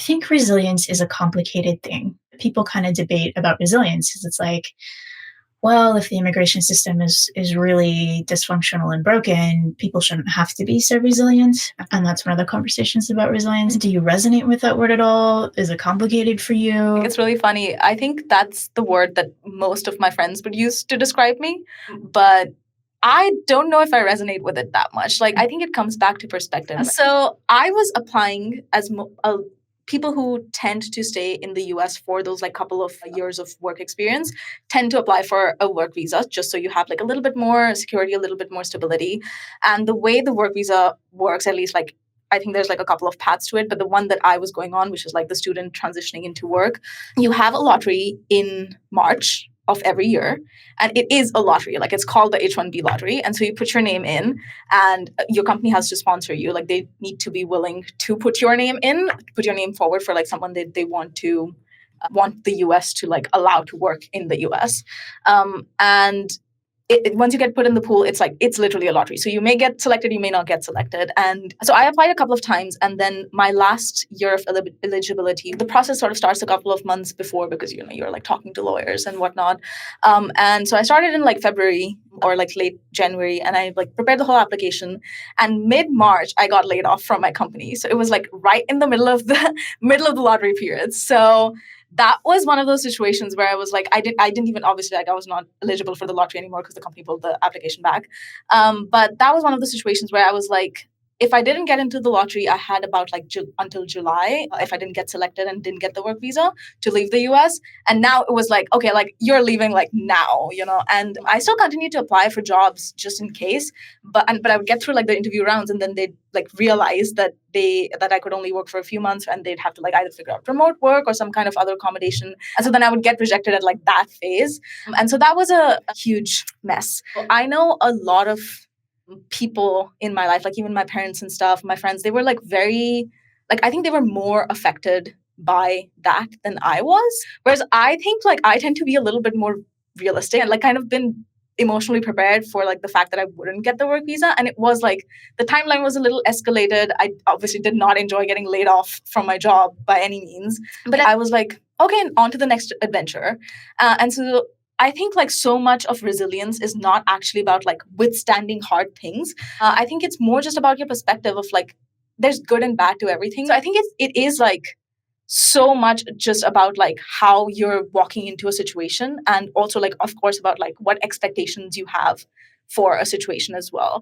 think resilience is a complicated thing. People kind of debate about resilience because it's like, well, if the immigration system is really dysfunctional and broken, people shouldn't have to be so resilient. And that's one of the conversations about resilience. Do you resonate with that word at all? Is it complicated for you? It's really funny. I think that's the word that most of my friends would use to describe me, but I don't know if I resonate with it that much. Like, I think it comes back to perspective. So I was applying as people who tend to stay in the US for those like couple of years of work experience tend to apply for a work visa just so you have like a little bit more security, a little bit more stability. And the way the work visa works, at least like I think there's like a couple of paths to it, but the one that I was going on, which is like the student transitioning into work, you have a lottery in March of every year. And it is a lottery, like it's called the H-1B lottery. And so you put your name in and your company has to sponsor you. Like they need to be willing to put your name in, put your name forward for like someone that they want the US to like allow to work in the US. And once you get put in the pool, it's literally a lottery. So you may get selected, you may not get selected. And so I applied a couple of times, and then my last year of eligibility, the process sort of starts a couple of months before because you're like talking to lawyers and whatnot. And so I started in like February or like late January, and I like prepared the whole application. And mid-March, I got laid off from my company. So it was like right in the middle of the lottery period. So that was one of those situations where I was like, I didn't even obviously like I was not eligible for the lottery anymore because the company pulled the application back. But that was one of the situations where I was like, if I didn't get into the lottery, I had about like until July if I didn't get selected and didn't get the work visa to leave the US. And now it was like, okay, like you're leaving like now, and I still continue to apply for jobs just in case. But I would get through like the interview rounds and then they'd like realize that I could only work for a few months and they'd have to like either figure out remote work or some kind of other accommodation. And so then I would get rejected at like that phase. And so that was a huge mess. I know a lot of people in my life, like even my parents and stuff, my friends, they were like very, like I think they were more affected by that than I was. Whereas I think like I tend to be a little bit more realistic and like kind of been emotionally prepared for like the fact that I wouldn't get the work visa. And it was like the timeline was a little escalated. I obviously did not enjoy getting laid off from my job by any means. But I was like, okay, on to the next adventure. And so I think like so much of resilience is not actually about like withstanding hard things. I think it's more just about your perspective of like there's good and bad to everything. So I think it is like so much just about like how you're walking into a situation and also like of course about like what expectations you have for a situation as well.